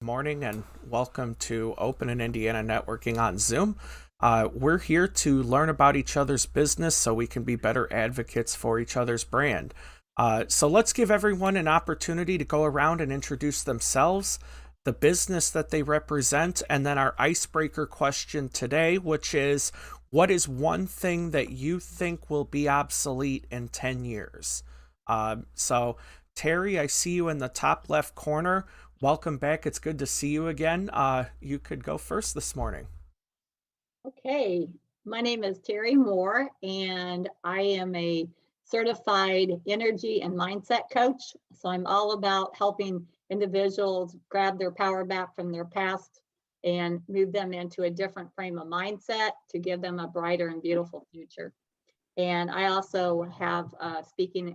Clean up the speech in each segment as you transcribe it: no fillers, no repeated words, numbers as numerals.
Morning and welcome to Open in Indiana Networking on Zoom. We're here to learn about each other's business so we can be better advocates for each other's brand. So let's give everyone an opportunity to go around and introduce themselves, the business that they represent, and then our icebreaker question today, which is, what is one thing that you think will be obsolete in 10 years? So Terry, I see you in the top left corner. Welcome back. It's good to see you again. You could go first this morning. Okay, my name is Terry Moore, and I am a certified energy and mindset coach. So I'm all about helping individuals grab their power back from their past and move them into a different frame of mindset to give them a brighter and beautiful future. And I also have I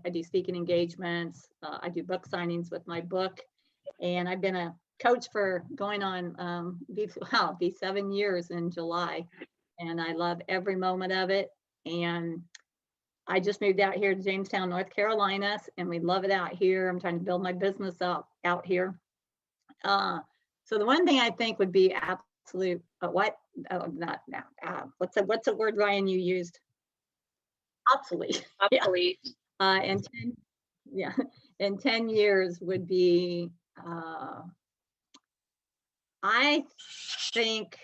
do speaking engagements. I do book signings with my book, and I've been a coach for going on be 7 years in July, and I love every moment of it. And I just moved out here to Jamestown, North Carolina, and we love it out here. I'm trying to build my business out here. So the one thing I think would be absolute not what's the word, Ryan, you used? Obsolete. Yeah. Obsolete. In 10, yeah, in 10 years would be, I think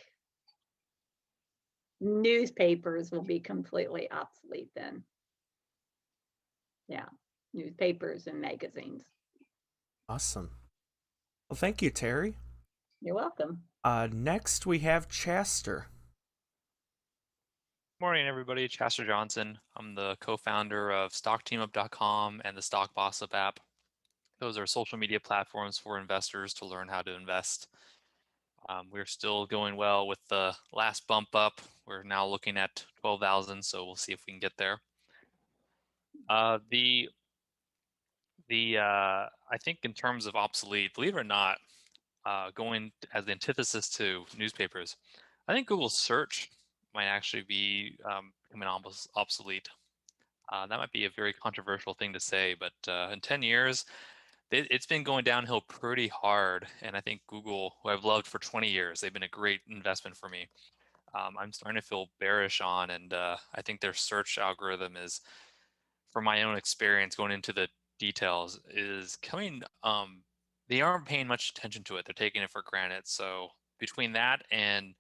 newspapers will be completely obsolete then. Yeah, newspapers and magazines. Awesome. Well, thank you, Terry. You're welcome. Next, we have Chaster. Morning, everybody. Chester Johnson. I'm the co-founder of StockTeamUp.com and the Stock Boss Up app. Those are social media platforms for investors to learn how to invest. We're still going well with the last bump up. We're now looking at 12,000, so we'll see if we can get there. I think in terms of obsolete, believe it or not, going as the antithesis to newspapers, I think Google search might actually be becoming almost obsolete. That might be a very controversial thing to say, but in 10 years, it's been going downhill pretty hard. And I think Google, who I've loved for 20 years, they've been a great investment for me. I'm starting to feel bearish on, and I think their search algorithm is, from my own experience going into the details, is coming, they aren't paying much attention to it. They're taking it for granted. So between that and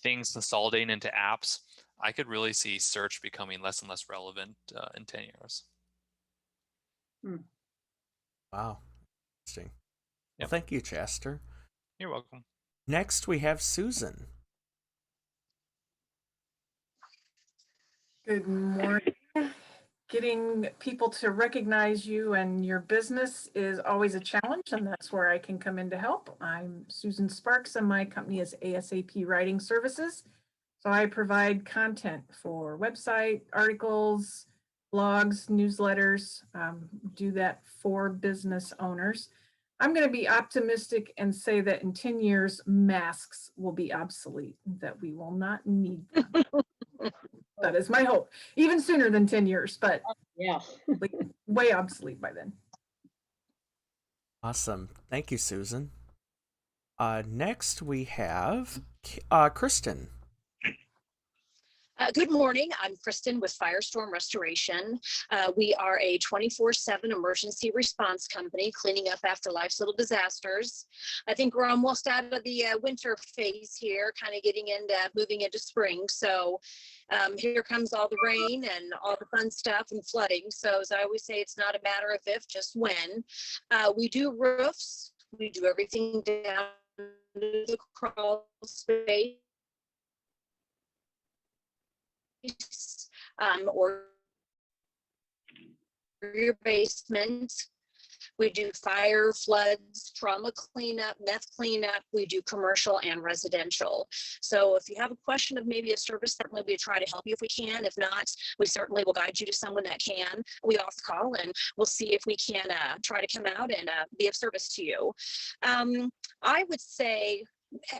things consolidating into apps, I could really see search becoming less and less relevant in 10 years. Wow. Interesting. Well, Yep. thank you, Chester. You're welcome. Next, we have Susan. Good morning. Getting people to recognize you and your business is always a challenge, and that's where I can come in to help. I'm Susan Sparks, and my company is ASAP Writing Services. So I provide content for website, articles, blogs, newsletters, do that for business owners. I'm going to be optimistic and say that in 10 years, masks will be obsolete, that we will not need them. That is my hope. Even sooner than 10 years, but Yeah. way obsolete by then. Awesome. Thank you, Susan. Next, we have Kristen. Good morning. I'm Kristen with Firestorm Restoration. We are a 24/7 emergency response company cleaning up after life's little disasters. I think we're almost out of the winter phase here, kind of moving into spring. So here comes all the rain and all the fun stuff and flooding. So as I always say, it's not a matter of if, just when. We do roofs. We do everything down to the crawl space. Or your basement. We do fire, floods, trauma cleanup, meth cleanup. We do commercial and residential. So if you have a question of maybe a service, certainly we try to help you if we can. If not, we certainly will guide you to someone that can. We also call and we'll see if we can try to come out and be of service to you. I would say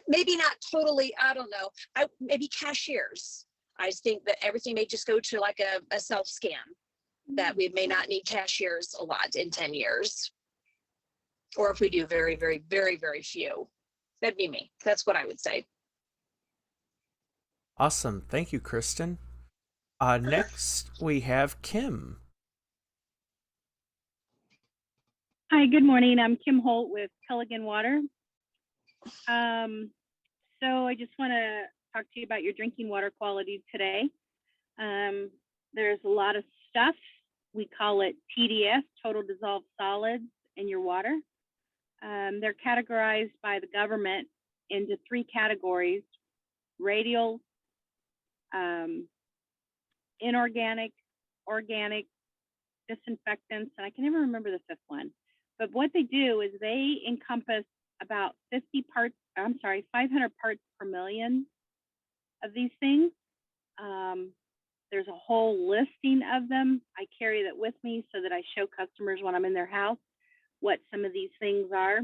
maybe not totally, I don't know, maybe cashiers. I think that everything may just go to like a self-scan, that we may not need cashiers a lot in 10 years. Or if we do, very, very, very, very few. That'd be me. That's what I would say. Awesome. Thank you, Kristen. Next, we have Kim. Hi, good morning. I'm Kim Holt with Culligan Water. So I just want to talk to you about your drinking water quality today. There's a lot of stuff. We call it TDS, total dissolved solids, in your water. They're categorized by the government into 3 categories: radial, inorganic, organic, disinfectants, and I can never remember the 5th one. But what they do is they encompass about 500 parts per million of these things. There's a whole listing of them. I carry that with me so that I show customers when I'm in their house what some of these things are.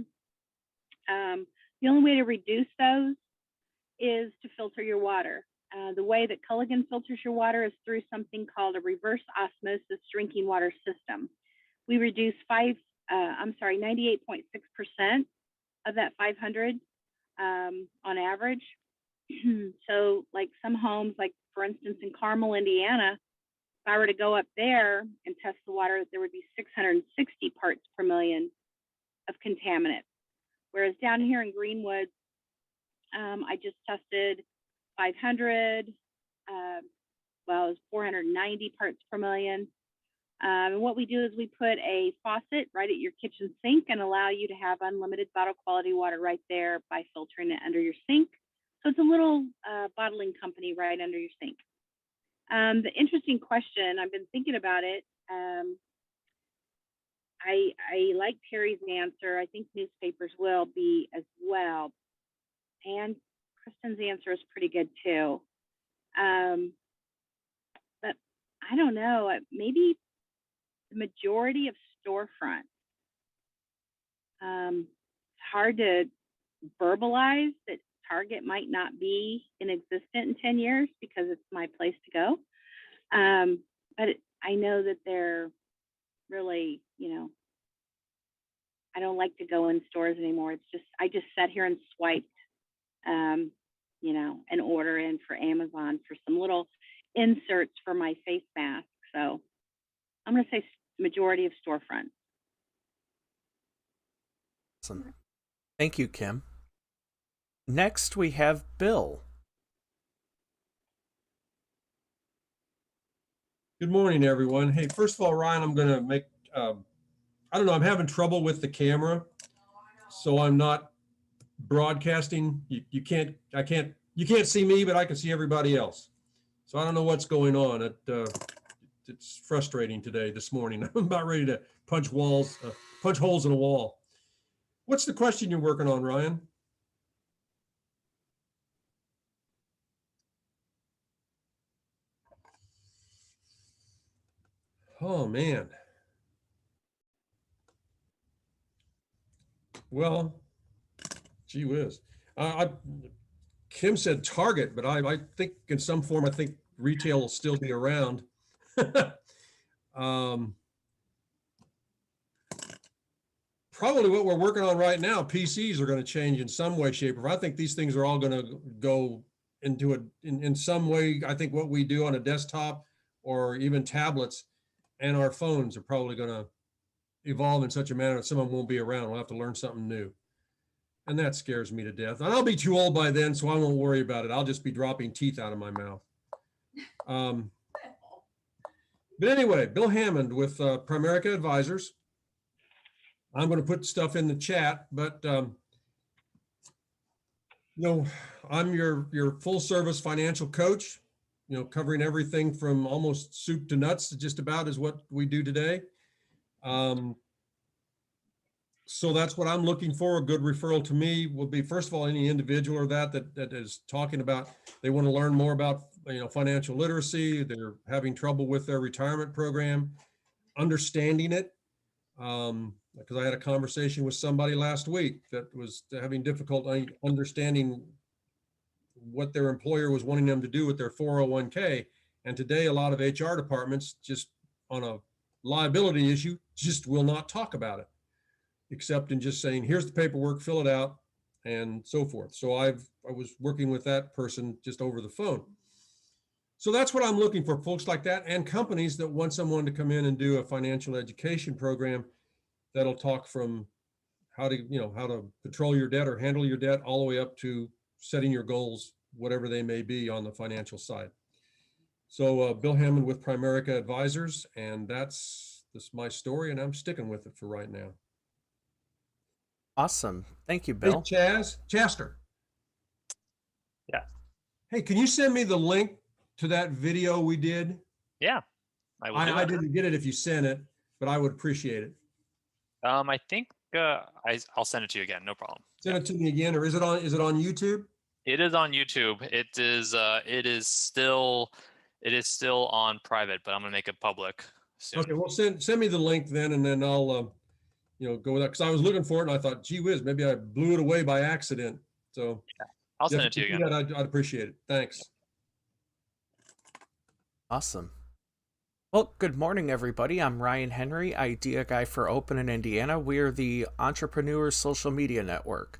The only way to reduce those is to filter your water. The way that Culligan filters your water is through something called a reverse osmosis drinking water system. We reduce 98.6% of that 500 on average. So like some homes, like for instance in Carmel, Indiana, if I were to go up there and test the water, there would be 660 parts per million of contaminants. Whereas down here in Greenwood, I just tested 500, it was 490 parts per million. And what we do is we put a faucet right at your kitchen sink and allow you to have unlimited bottle quality water right there by filtering it under your sink. So it's a little bottling company right under your sink. The interesting question, I've been thinking about it. I like Terry's answer. I think newspapers will be as well. And Kristen's answer is pretty good too. But I don't know, maybe the majority of storefronts. It's hard to verbalize that Target might not be in existence in 10 years because it's my place to go. But I know that they're really, I don't like to go in stores anymore. It's just, I just sat here and swiped, an order in for Amazon for some little inserts for my face mask. So I'm going to say majority of storefronts. Awesome. Thank you, Kim. Next, we have Bill. Good morning, everyone. Hey, first of all, Ryan, I'm going to make, I don't know, I'm having trouble with the camera, so I'm not broadcasting. You can't see me, but I can see everybody else. So I don't know what's going on. It's frustrating this morning. I'm about ready to punch holes in a wall. What's the question you're working on, Ryan? Oh, man. Well, gee whiz. Kim said Target, but I think in some form, I think retail will still be around. Probably what we're working on right now, PCs are going to change in some way, shape, or I think these things are all going to go into in some way. I think what we do on a desktop or even tablets and our phones are probably going to evolve in such a manner that someone won't be around. We'll have to learn something new. And that scares me to death. And I'll be too old by then, so I won't worry about it. I'll just be dropping teeth out of my mouth. But anyway, Bill Hammond with Primerica Advisors. I'm going to put stuff in the chat, but I'm your full service financial coach, covering everything from almost soup to nuts, just about is what we do today. So that's what I'm looking for. A good referral to me will be, first of all, any individual or that is talking about, they want to learn more about, financial literacy. They're having trouble with their retirement program, understanding it. Because I had a conversation with somebody last week that was having difficulty understanding what their employer was wanting them to do with their 401k. And today, a lot of HR departments, just on a liability issue, just will not talk about it, except in just saying, here's the paperwork, fill it out, and so forth. So I was working with that person just over the phone. So that's what I'm looking for, folks like that, and companies that want someone to come in and do a financial education program that'll talk from how to control your debt or handle your debt all the way up to setting your goals, whatever they may be on the financial side. So Bill Hammond with Primerica Advisors, and that's my story, and I'm sticking with it for right now. Awesome. Thank you, Hey, Bill. Chaster. Yeah. Hey, can you send me the link to that video we did? Yeah, I will do I that. didn't get it if you sent it, but I would appreciate it. I think I'll send it to you again. No problem. Send it to me again, or is it on YouTube? It is on YouTube. It is still on private, but I'm gonna make it public soon. Okay, well, send me the link then, and then I'll go with that, because I was looking for it and I thought, gee whiz, maybe I blew it away by accident. So I'll yeah, send it if to you do again. that, I'd appreciate it. Thanks. Awesome. Well, good morning, everybody. I'm Ryan Henry, Idea Guy for Open in Indiana. We are the Entrepreneur Social Media Network.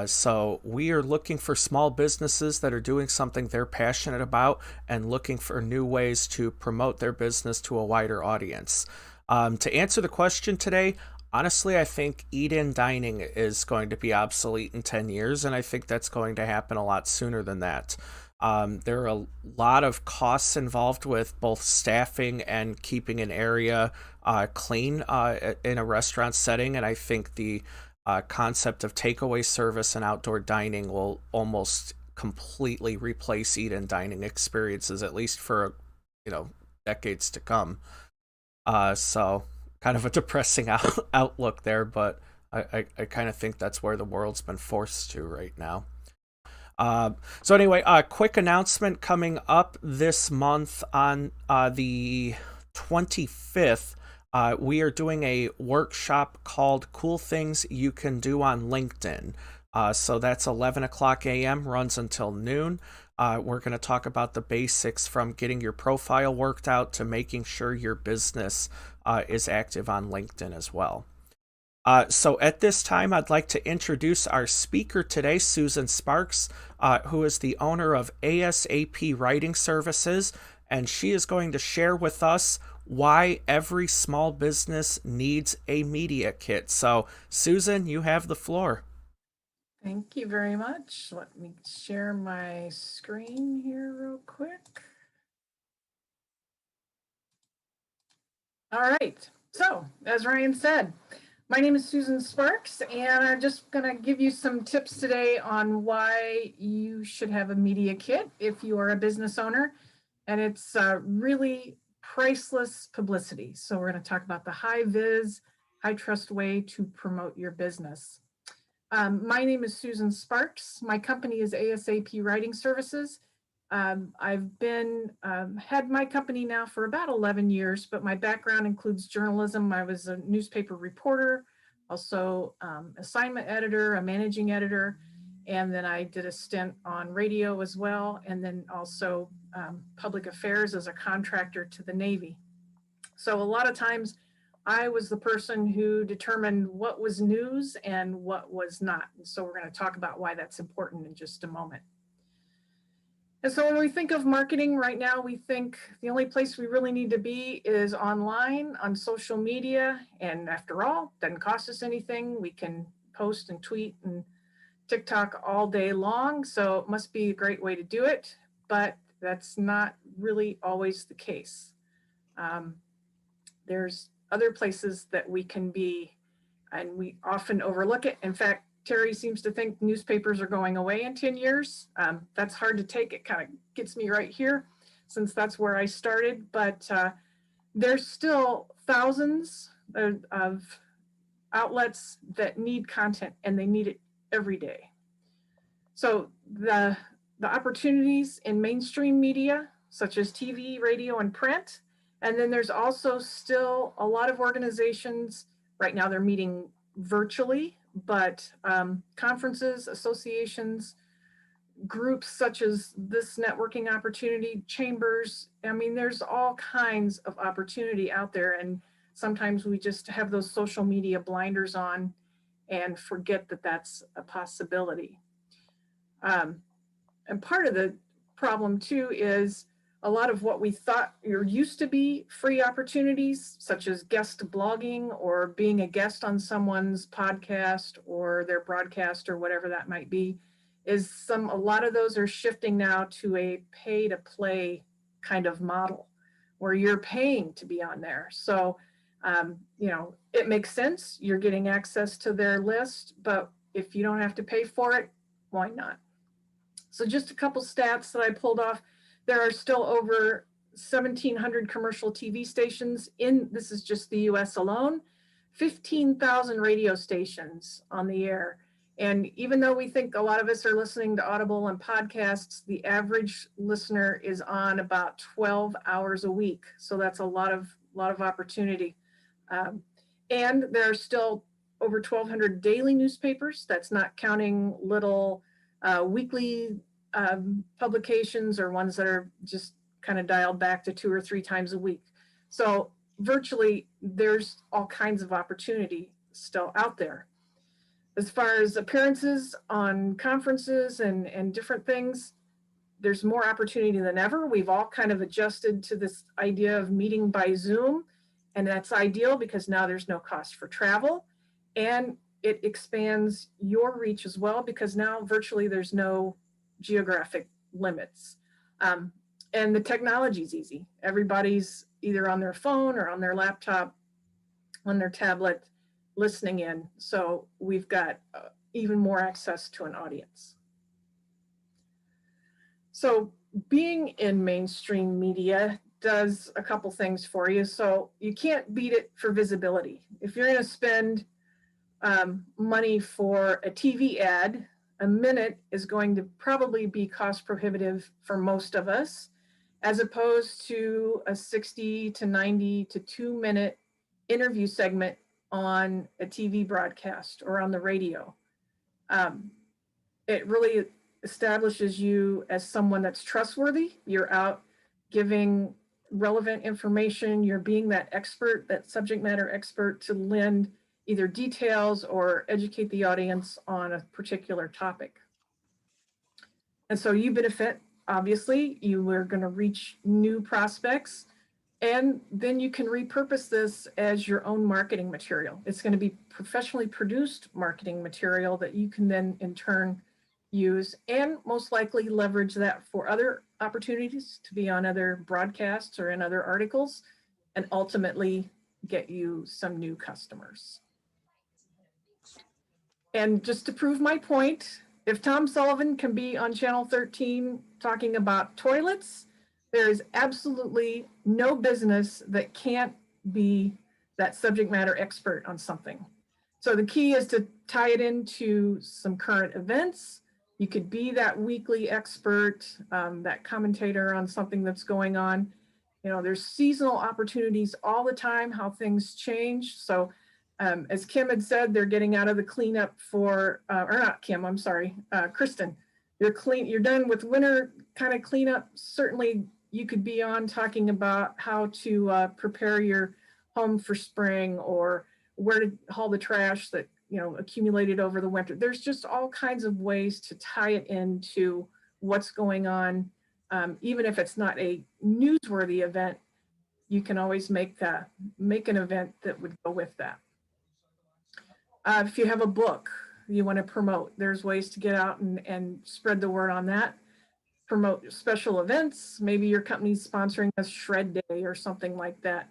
So we are looking for small businesses that are doing something they're passionate about and looking for new ways to promote their business to a wider audience. To answer the question today, honestly, I think eat-in dining is going to be obsolete in 10 years, and I think that's going to happen a lot sooner than that. There are a lot of costs involved with both staffing and keeping an area clean in a restaurant setting, and I think the concept of takeaway service and outdoor dining will almost completely replace eat-in dining experiences, at least for decades to come. So kind of a depressing outlook there, but I kind of think that's where the world's been forced to right now. So anyway, a quick announcement coming up this month on the 25th. We are doing a workshop called Cool Things You Can Do on LinkedIn. So that's 11 o'clock a.m., runs until noon. We're going to talk about the basics from getting your profile worked out to making sure your business is active on LinkedIn as well. So at this time, I'd like to introduce our speaker today, Susan Sparks, who is the owner of ASAP Writing Services, and she is going to share with us why every small business needs a media kit. So, Susan, you have the floor. Thank you very much. Let me share my screen here real quick. All right. So, as Ryan said, my name is Susan Sparks, and I'm just going to give you some tips today on why you should have a media kit if you are a business owner. And it's really priceless publicity. So we're going to talk about the high vis, high trust way to promote your business. My name is Susan Sparks. My company is ASAP Writing Services. I've been had my company now for about 11 years, but my background includes journalism. I was a newspaper reporter, also assignment editor, a managing editor, and then I did a stint on radio as well, and then also public affairs as a contractor to the Navy. So a lot of times I was the person who determined what was news and what was not. And so we're going to talk about why that's important in just a moment. And so when we think of marketing right now, we think the only place we really need to be is online, on social media. And after all, it doesn't cost us anything. We can post and tweet and TikTok all day long. So it must be a great way to do it, but that's not really always the case. There's other places that we can be, and we often overlook it. In fact, Terry seems to think newspapers are going away in 10 years. That's hard to take. It kind of gets me right here since that's where I started, but there's still thousands of outlets that need content, and they need it every day. So the opportunities in mainstream media, such as TV, radio, and print, and then there's also still a lot of organizations, right now they're meeting virtually, but conferences, associations, groups such as this networking opportunity, chambers, I mean, there's all kinds of opportunity out there, and sometimes we just have those social media blinders on and forget that that's a possibility. And part of the problem too is a lot of what we thought used to be free opportunities, such as guest blogging or being a guest on someone's podcast or their broadcast or whatever that might be, a lot of those are shifting now to a pay to play kind of model where you're paying to be on there. So, it makes sense. You're getting access to their list, but if you don't have to pay for it, why not? So just a couple stats that I pulled off. There are still over 1,700 commercial TV stations this is just the US alone, 15,000 radio stations on the air. And even though we think a lot of us are listening to Audible and podcasts, the average listener is on about 12 hours a week. So that's a lot of opportunity. And there are still over 1,200 daily newspapers. That's not counting little weekly publications or ones that are just kind of dialed back to 2 or 3 times a week. So virtually there's all kinds of opportunity still out there. As far as appearances on conferences and different things, there's more opportunity than ever. We've all kind of adjusted to this idea of meeting by Zoom, and that's ideal because now there's no cost for travel, and it expands your reach as well because now virtually there's no geographic limits. And the technology is easy. Everybody's either on their phone or on their laptop, on their tablet, listening in. So we've got even more access to an audience. So being in mainstream media does a couple things for you. So you can't beat it for visibility. If you're going to spend money for a TV ad, a minute is going to probably be cost prohibitive for most of us, as opposed to a 60 to 90 to 2-minute interview segment on a TV broadcast or on the radio. It really establishes you as someone that's trustworthy. You're out giving relevant information. You're being that expert, that subject matter expert, to lend either details or educate the audience on a particular topic. And so you benefit, obviously. You are going to reach new prospects, and then you can repurpose this as your own marketing material. It's going to be professionally produced marketing material that you can then in turn use and most likely leverage that for other opportunities to be on other broadcasts or in other articles, and ultimately get you some new customers. And just to prove my point, if Tom Sullivan can be on Channel 13 talking about toilets, there is absolutely no business that can't be that subject matter expert on something. So the key is to tie it into some current events. You could be that weekly expert, that commentator on something that's going on. There's seasonal opportunities all the time, how things change. So as Kim had said, they're getting out of the cleanup for, or not Kim, I'm sorry, Kristen. You're done with winter kind of cleanup. Certainly you could be on talking about how to prepare your home for spring, or where to haul the trash that accumulated over the winter. There's just all kinds of ways to tie it into what's going on. Even if it's not a newsworthy event, you can always make an event that would go with that. If you have a book you want to promote, there's ways to get out and spread the word on that. Promote special events. Maybe your company's sponsoring a shred day or something like that.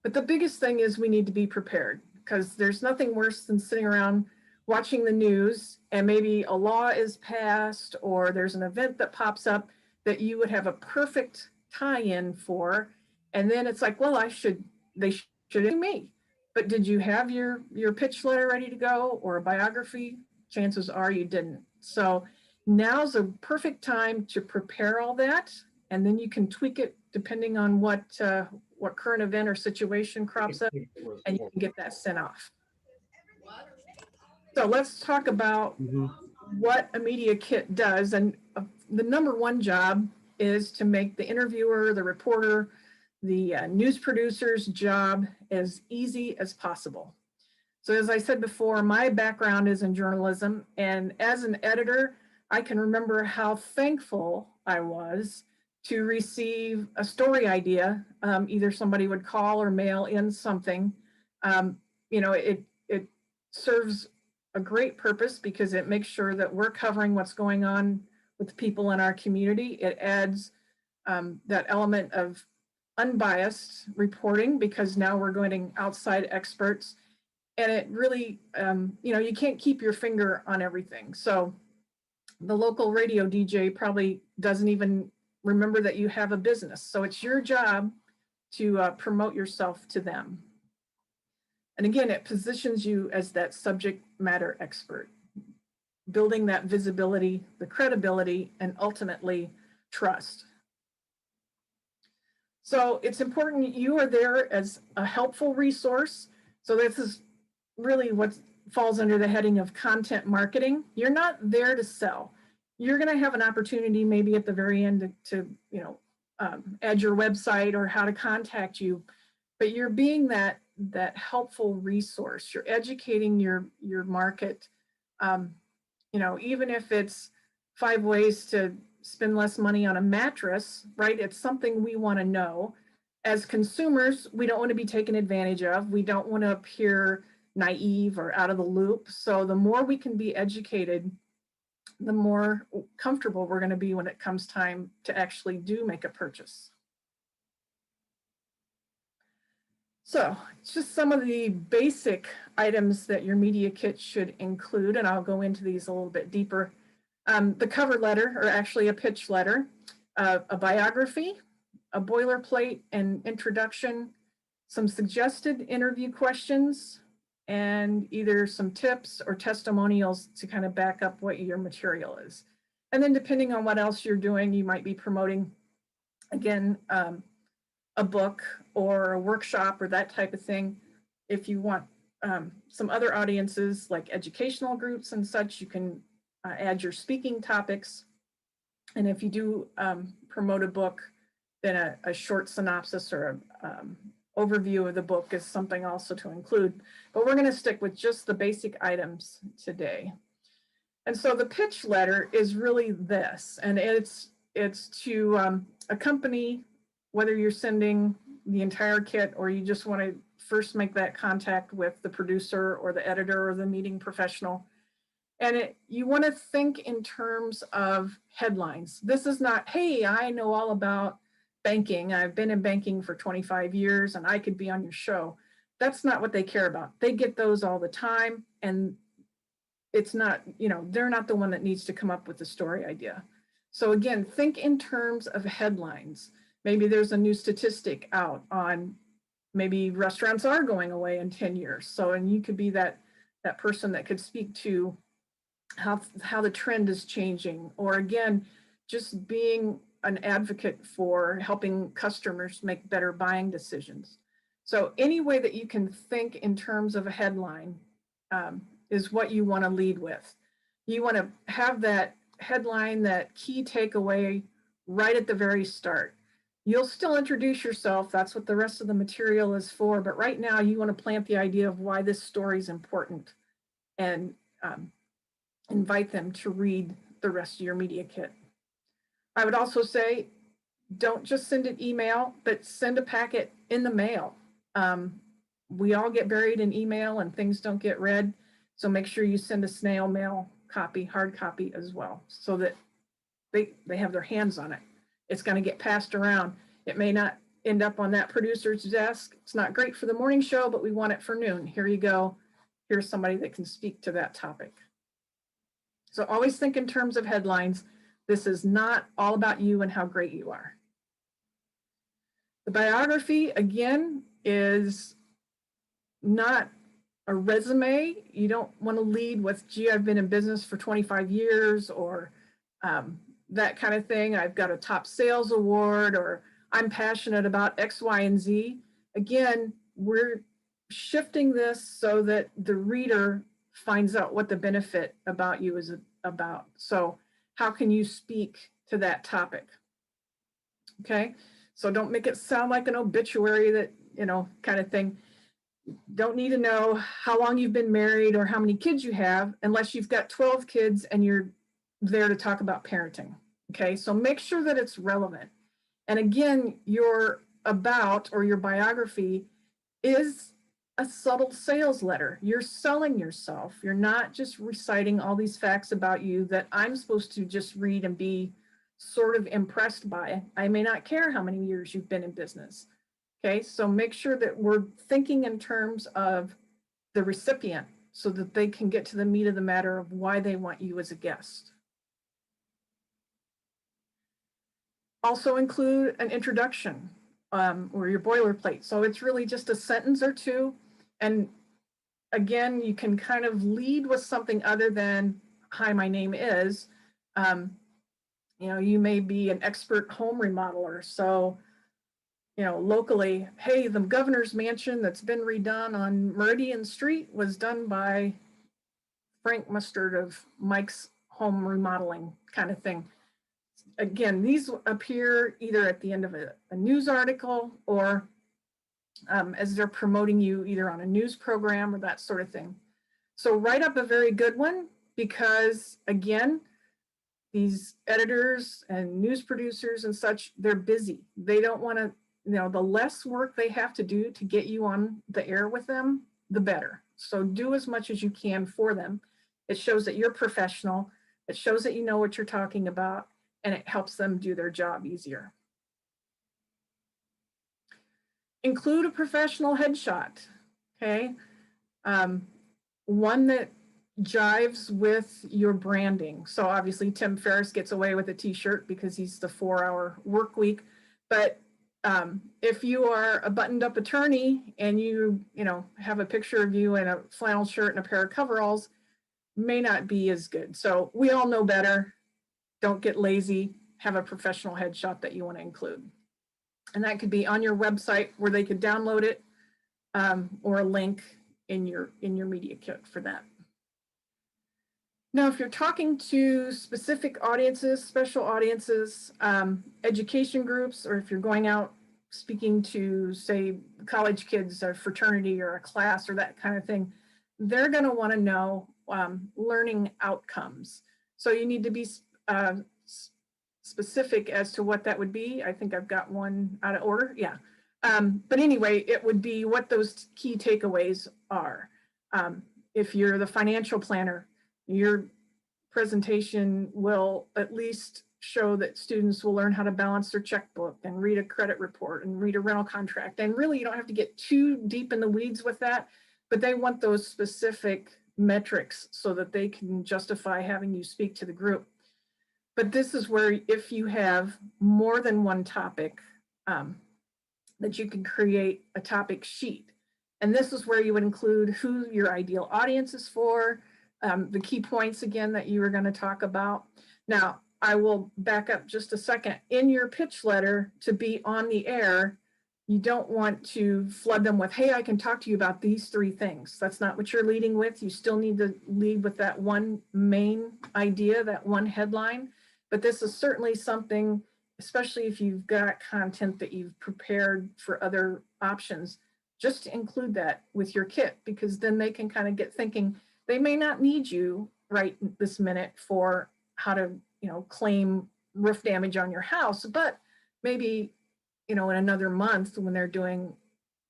But the biggest thing is we need to be prepared, because there's nothing worse than sitting around watching the news and maybe a law is passed or there's an event that pops up that you would have a perfect tie-in for. And then it's like, well, they should do me. But did you have your pitch letter ready to go or a biography? Chances are you didn't. So now's a perfect time to prepare all that, and then you can tweak it depending on what current event or situation crops up, and you can get that sent off. So let's talk about what a media kit does. And the number one job is to make the interviewer, the reporter, the news producer's job as easy as possible. So as I said before, my background is in journalism, and as an editor, I can remember how thankful I was to receive a story idea. Either somebody would call or mail in something. It serves a great purpose because it makes sure that we're covering what's going on with people in our community. It adds that element of unbiased reporting because now we're going outside experts. And it really, you can't keep your finger on everything. So the local radio DJ probably doesn't even remember that you have a business. So it's your job to promote yourself to them. And again, it positions you as that subject matter expert, building that visibility, the credibility, and ultimately trust. So it's important you are there as a helpful resource. So this is really what falls under the heading of content marketing. You're not there to sell. You're going to have an opportunity maybe at the very end to add your website or how to contact you, but you're being that helpful resource. You're educating your market. Even if it's 5 ways to spend less money on a mattress, right? It's something we want to know. As consumers, we don't want to be taken advantage of. We don't want to appear naive or out of the loop. So the more we can be educated, the more comfortable we're going to be when it comes time to actually do make a purchase. So it's just some of the basic items that your media kit should include, and I'll go into these a little bit deeper. The cover letter, or actually a pitch letter, a biography, a boilerplate and introduction, some suggested interview questions, and either some tips or testimonials to kind of back up what your material is. And then depending on what else you're doing, you might be promoting, again, a book or a workshop or that type of thing. If you want some other audiences like educational groups and such, you can add your speaking topics. And if you do promote a book, then a short synopsis or an overview of the book is something also to include. But we're going to stick with just the basic items today. And so the pitch letter is really this, and it's to a company, whether you're sending the entire kit or you just want to first make that contact with the producer or the editor or the meeting professional. And you want to think in terms of headlines. This is not, hey, I know all about banking. I've been in banking for 25 years and I could be on your show. That's not what they care about. They get those all the time. And it's not, they're not the one that needs to come up with the story idea. So again, think in terms of headlines. Maybe there's a new statistic out on maybe restaurants are going away in 10 years. So, and you could be that person that could speak to how the trend is changing, or again, just being an advocate for helping customers make better buying decisions. So any way that you can think in terms of a headline is what you want to lead with. You want to have that headline, that key takeaway right at the very start. You'll still introduce yourself. That's what the rest of the material is for. But right now you want to plant the idea of why this story is important and invite them to read the rest of your media kit. I would also say, don't just send an email, but send a packet in the mail. We all get buried in email and things don't get read. So make sure you send a snail mail copy, hard copy as well, so that they have their hands on it. It's going to get passed around. It may not end up on that producer's desk. It's not great for the morning show, but we want it for noon. Here you go. Here's somebody that can speak to that topic. So always think in terms of headlines. This is not all about you and how great you are. The biography, again, is not a resume. You don't want to lead with, gee, I've been in business for 25 years or that kind of thing. I've got a top sales award, or I'm passionate about X, Y, and Z. Again, we're shifting this so that the reader finds out what the benefit about you is about. So how can you speak to that topic? Okay, so don't make it sound like an obituary that, kind of thing. don't need to know how long you've been married or how many kids you have unless you've got 12 kids and you're there to talk about parenting. Okay, so make sure that it's relevant. And again, your about or your biography is a subtle sales letter. You're selling yourself. You're not just reciting all these facts about you that I'm supposed to just read and be sort of impressed by. I may not care how many years you've been in business. Okay, so make sure that we're thinking in terms of the recipient so that they can get to the meat of the matter of why they want you as a guest. Also include an introduction or your boilerplate. So it's really just a sentence or two. And again, you can kind of lead with something other than, hi, my name is. You know, you may be an expert home remodeler. So, you know, locally, hey, the governor's mansion that's been redone on Meridian Street was done by Frank Mustard of Mike's Home Remodeling kind of thing. Again, these appear either at the end of a news article or as they're promoting you either on a news program or that sort of thing. So write up a very good one because, again, these editors and news producers and such, they're busy. They don't want to, you know, the less work they have to do to get you on the air with them, the better. So do as much as you can for them. It shows that you're professional. It shows that you know what you're talking about, and it helps them do their job easier. Include a professional headshot, okay? One that jives with your branding. So obviously Tim Ferriss gets away with a t-shirt because he's the 4-hour work week. But if you are a buttoned up attorney and you know, have a picture of you in a flannel shirt and a pair of coveralls, may not be as good. So we all know better. Don't get lazy. Have a professional headshot that you want to include. And that could be on your website where they could download it, or a link in your media kit for that. Now, if you're talking to specific audiences, special audiences, education groups, or if you're going out speaking to, say, college kids, a fraternity or a class or that kind of thing, they're going to want to know learning outcomes. So you need to be specific as to what that would be. I think I've got one out of order. Yeah. But anyway, it would be what those key takeaways are. If you're the financial planner, your presentation will at least show that students will learn how to balance their checkbook and read a credit report and read a rental contract. And really, you don't have to get too deep in the weeds with that, but they want those specific metrics so that they can justify having you speak to the group. But this is where if you have more than one topic, that you can create a topic sheet. And this is where you would include who your ideal audience is for, the key points again that you were going to talk about. Now, I will back up just a second. In your pitch letter to be on the air, you don't want to flood them with, hey, I can talk to you about these 3 things. That's not what you're leading with. You still need to lead with that one main idea, that one headline. But this is certainly something, especially if you've got content that you've prepared for other options, just to include that with your kit, because then they can kind of get thinking. They may not need you right this minute for how to, you know, claim roof damage on your house, but maybe, you know, in another month when they're doing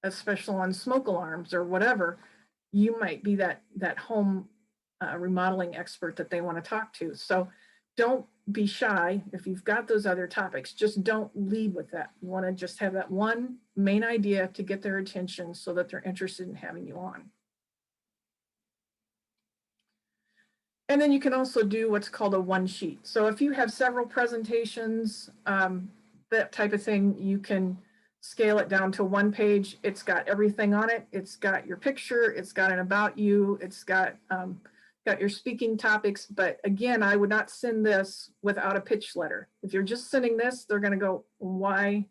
a special on smoke alarms or whatever, you might be that home remodeling expert that they want to talk to. So don't be shy. If you've got those other topics, just don't lead with that. You want to just have that one main idea to get their attention so that they're interested in having you on. And then you can also do what's called a one sheet. So if you have several presentations, that type of thing, you can scale it down to 1 page. It's got everything on it. It's got your picture. It's got an about you. It's got your speaking topics. But again, I would not send this without a pitch letter. If you're just sending this, they're going to go, why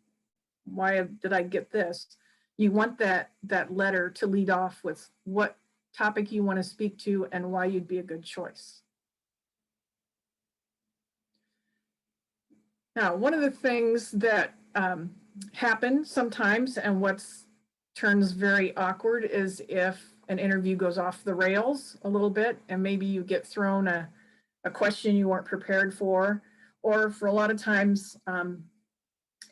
did I get this? You want that letter to lead off with what topic you want to speak to and why you'd be a good choice. Now, one of the things that happen sometimes, and what's turns very awkward is if an interview goes off the rails a little bit and maybe you get thrown a question you weren't prepared for, or for a lot of times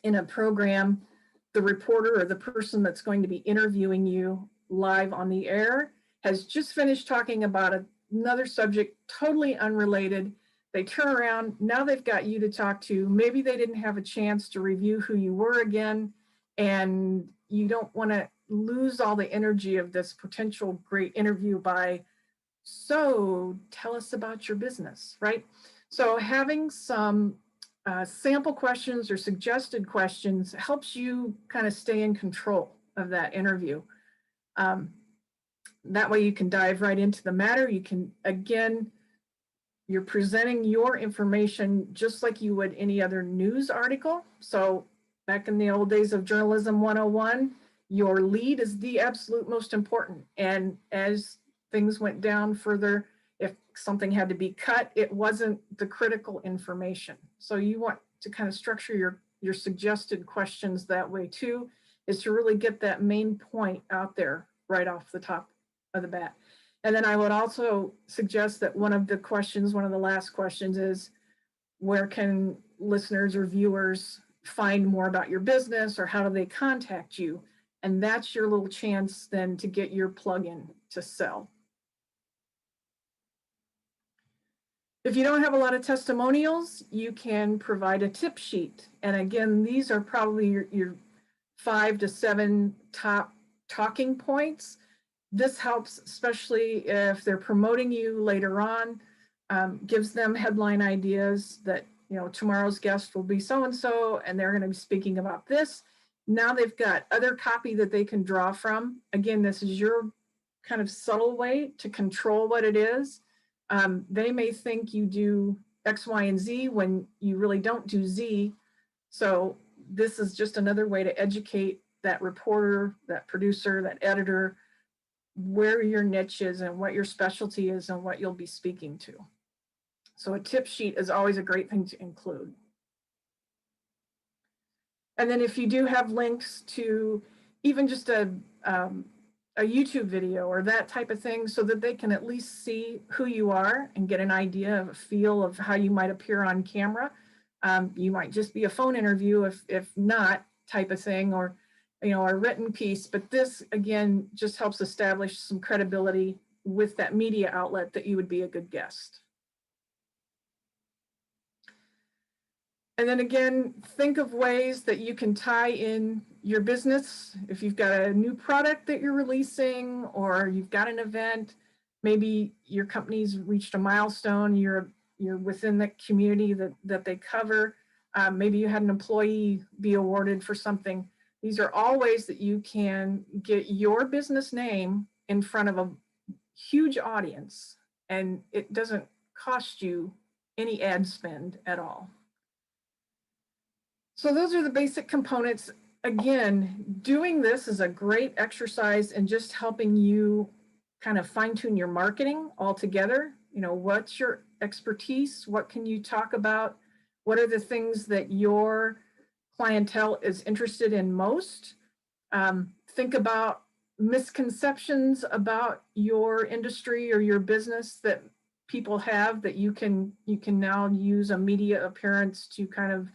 in a program, the reporter or the person that's going to be interviewing you live on the air has just finished talking about another subject totally unrelated. They turn around, now they've got you to talk to. Maybe they didn't have a chance to review who you were again, and you don't want to lose all the energy of this potential great interview by, so tell us about your business, right? So having some sample questions or suggested questions helps you kind of stay in control of that interview. That way you can dive right into the matter. You can, again, you're presenting your information just like you would any other news article. So back in the old days of journalism 101, your lead is the absolute most important. And as things went down further, if something had to be cut, it wasn't the critical information. So you want to kind of structure your suggested questions that way too, is to really get that main point out there right off the top of the bat. And then I would also suggest that one of the last questions is, where can listeners or viewers find more about your business, or how do they contact you? And that's your little chance then to get your plug-in to sell. If you don't have a lot of testimonials, you can provide a tip sheet. And again, these are probably your 5 to 7 top talking points. This helps, especially if they're promoting you later on, gives them headline ideas that, you know, tomorrow's guest will be so-and-so, and they're going to be speaking about this. Now they've got other copy that they can draw from. Again, this is your kind of subtle way to control what it is. They may think you do X, Y, and Z when you really don't do Z. So this is just another way to educate that reporter, that producer, that editor, where your niche is and what your specialty is and what you'll be speaking to. So a tip sheet is always a great thing to include. And then if you do have links to even just a YouTube video or that type of thing, so that they can at least see who you are and get an idea of a feel of how you might appear on camera. You might just be a phone interview if not, type of thing, or, you know, a written piece. But this, again, just helps establish some credibility with that media outlet that you would be a good guest. And then again, think of ways that you can tie in your business. If you've got a new product that you're releasing, or you've got an event, maybe your company's reached a milestone, you're within the community that they cover. Maybe you had an employee be awarded for something. These are all ways that you can get your business name in front of a huge audience, and it doesn't cost you any ad spend at all. So those are the basic components. Again, doing this is a great exercise in just helping you kind of fine-tune your marketing altogether. You know, what's your expertise? What can you talk about? What are the things that your clientele is interested in most? Think about misconceptions about your industry or your business that people have that you can now use a media appearance to kind of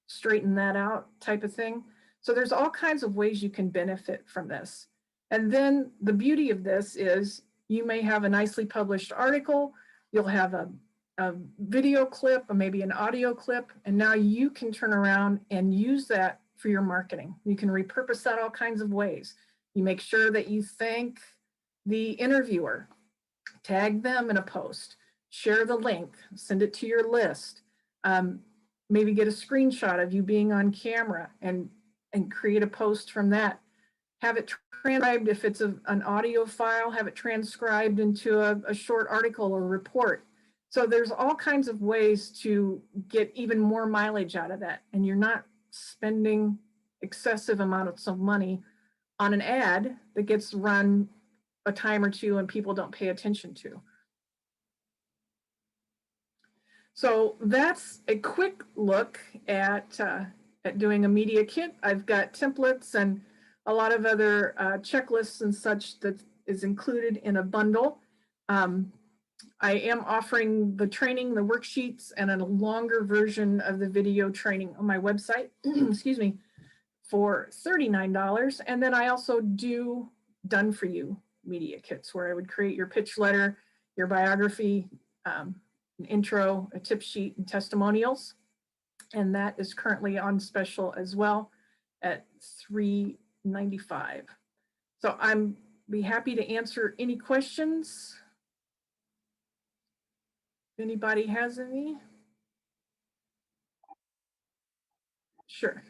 straighten that out, type of thing. So there's all kinds of ways you can benefit from this. And then the beauty of this is you may have a nicely published article, you'll have a video clip or maybe an audio clip, and now you can turn around and use that for your marketing. You can repurpose that all kinds of ways. You make sure that you thank the interviewer, tag them in a post, share the link, send it to your list. Maybe get a screenshot of you being on camera and create a post from that. Have it transcribed if it's an audio file, have it transcribed into a short article or report. So there's all kinds of ways to get even more mileage out of that. And you're not spending excessive amounts of money on an ad that gets run a time or two and people don't pay attention to. So that's a quick look at doing a media kit. I've got templates and a lot of other checklists and such that is included in a bundle. I am offering the training, the worksheets, and a longer version of the video training on my website, excuse me, for $39. And then I also do done for you media kits where I would create your pitch letter, your biography, an intro, a tip sheet, and testimonials. And that is currently on special as well at $3.95. So I'm be happy to answer any questions. If anybody has any? Sure.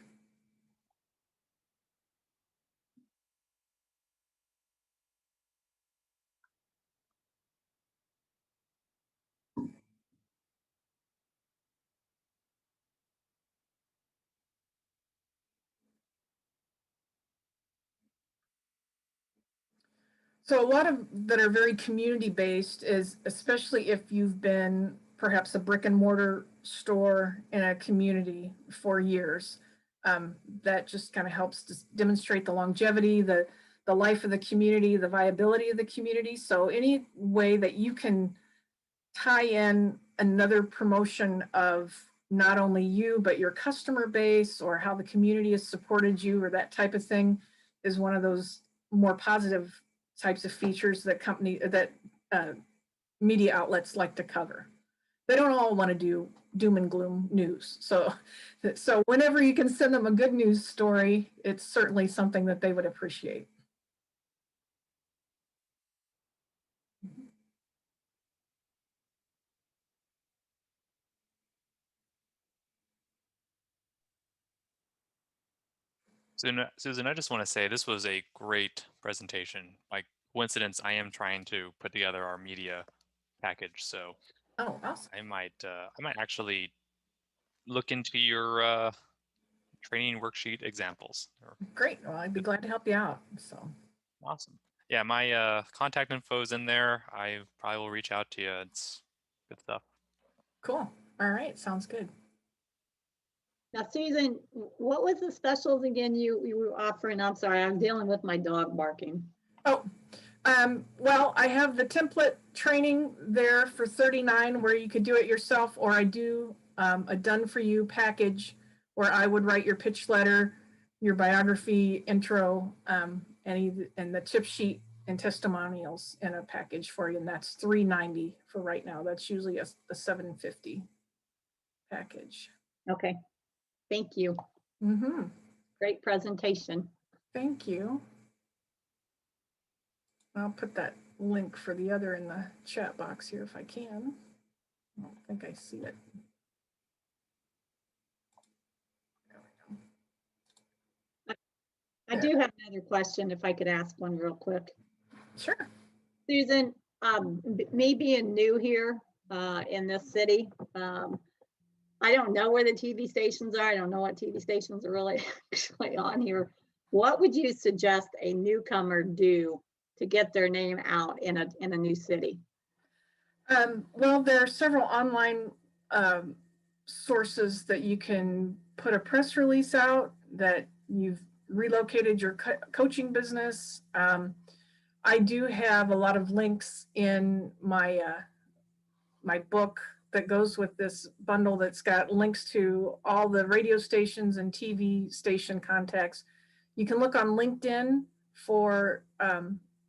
So a lot of that are very community based is especially if you've been perhaps a brick and mortar store in a community for years. That just kind of helps to demonstrate the longevity, the life of the community, the viability of the community. So any way that you can tie in another promotion of not only you, but your customer base or how the community has supported you or that type of thing is one of those more positive types of features that media outlets like to cover. They don't all want to do doom and gloom news. So whenever you can send them a good news story, it's certainly something that they would appreciate. Susan, I just want to say this was a great presentation. By coincidence, I am trying to put together our media package, so Oh, awesome. I might actually look into your training worksheet examples. Great. Well, I'd be glad to help you out. So Awesome. Yeah, my contact info is in there. I probably will reach out to you. It's good stuff. cool. All right. Sounds good. Now, Susan, what was the specials again you were offering? I'm sorry, I'm dealing with my dog barking. Oh, well, I have the template training there for $39 where you could do it yourself, or I do a done for you package where I would write your pitch letter, your biography, intro, and the tip sheet and testimonials in a package for you. And that's $3.90 for right now. That's usually a $7.50 package. Okay, thank you. Mm-hmm. Great presentation. Thank you. I'll put that link for the other in the chat box here if I can. I don't think I see it. There we go. I do have another question if I could ask one real quick. Sure. Susan, me being new here in this city, I don't know where the TV stations are. I don't know what TV stations are really actually on here. What would you suggest a newcomer do to get their name out in a new city? Well, there are several online sources that you can put a press release out that you've relocated your coaching business. I do have a lot of links in my my book that goes with this bundle that's got links to all the radio stations and TV station contacts. You can look on LinkedIn for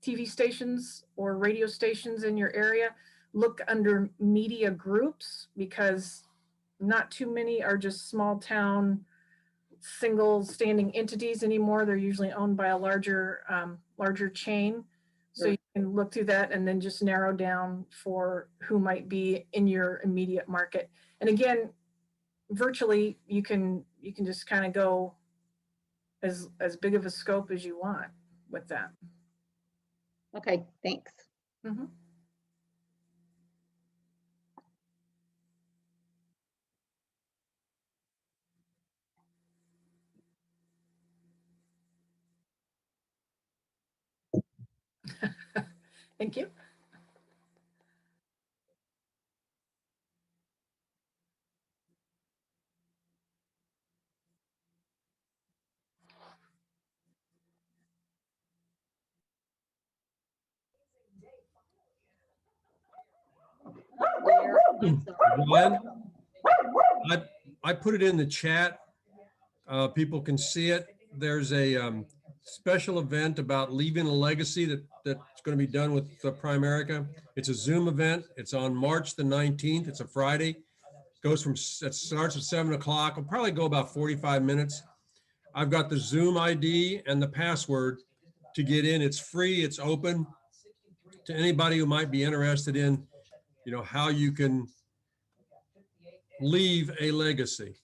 TV stations or radio stations in your area. Look under media groups because not too many are just small town single standing entities anymore. They're usually owned by a larger chain. So you can look through that and then just narrow down for who might be in your immediate market. And again, virtually you can just kind of go as big of a scope as you want with that. Okay, thanks. Mm-hmm. Thank you. I'm sorry. Ryan, I put it in the chat. People can see it. There's a special event about leaving a legacy that's going to be done with Primerica. It's a Zoom event. It's on March the 19th. It's a Friday. It starts at 7 o'clock. It'll probably go about 45 minutes. I've got the Zoom ID and the password to get in. It's free. It's open to anybody who might be interested in, how you can leave a legacy.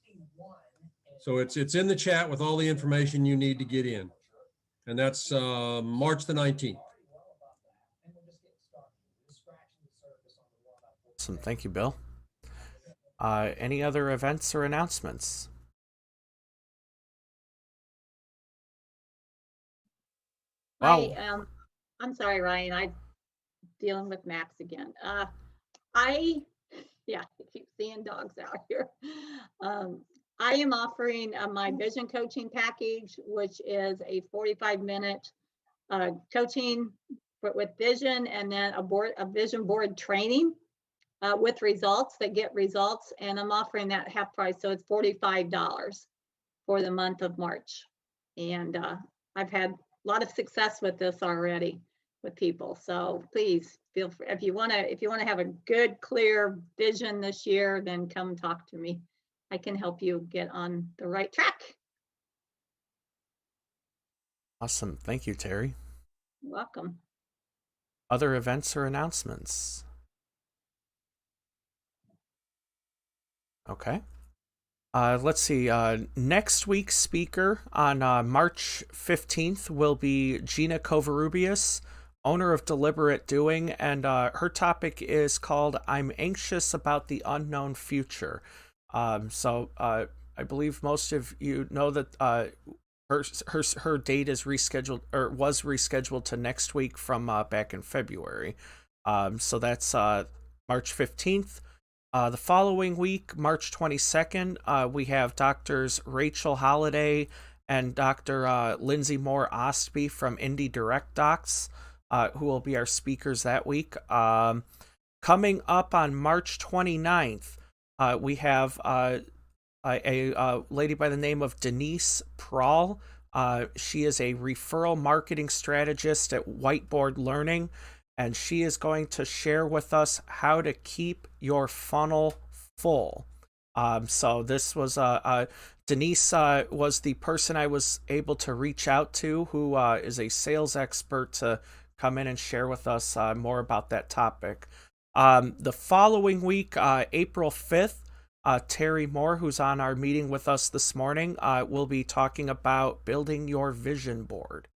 So it's in the chat with all the information you need to get in. And that's March the 19th. Awesome. Thank you, Bill. Any other events or announcements? Wow. I'm sorry, Ryan. I'm dealing with Max again. I keep seeing dogs out here. I am offering my vision coaching package, which is a 45-minute coaching with vision, and then a vision board training with results that get results. And I'm offering that half price. So it's $45 for the month of March. And I've had a lot of success with this already with people. So please feel free, if you want to have a good, clear vision this year, then come talk to me. I can help you get on the right track. Awesome. Thank you, Terry. You're welcome. Other events or announcements? Okay. Let's see. Next week's speaker on March 15th will be Gina Covarrubias, owner of Deliberate Doing, and her topic is called "I'm Anxious About the Unknown Future." So I believe most of you know that her date is rescheduled, or was rescheduled, to next week from back in February. So that's March 15th. The following week, March 22nd, we have Doctors Rachel Holliday and Dr. Lindsay Moore Ostby from Indie Direct Docs, who will be our speakers that week. Coming up on March 29th, we have a lady by the name of Denise Prawl. She is a referral marketing strategist at Whiteboard Learning, and she is going to share with us how to keep your funnel full. So this was Denise was the person I was able to reach out to, who is a sales expert, to come in and share with us more about that topic. The following week, April 5th, Terry Moore, who's on our meeting with us this morning, will be talking about building your vision board.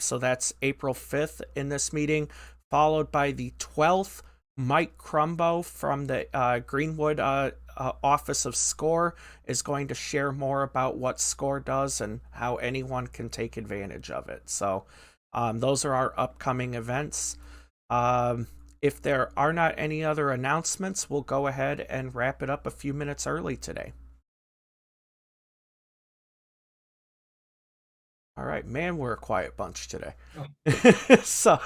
So that's April 5th in this meeting, followed by the 12th, Mike Crumbo from the Greenwood office of SCORE is going to share more about what SCORE does and how anyone can take advantage of it. So those are our upcoming events. If there are not any other announcements, we'll go ahead and wrap it up a few minutes early today. All right, man, we're a quiet bunch today. So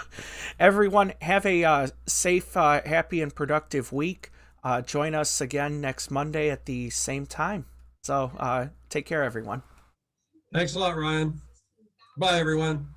everyone, have a safe, happy, and productive week. Join us again next Monday at the same time. So take care, everyone. Thanks a lot, Ryan. Bye, everyone.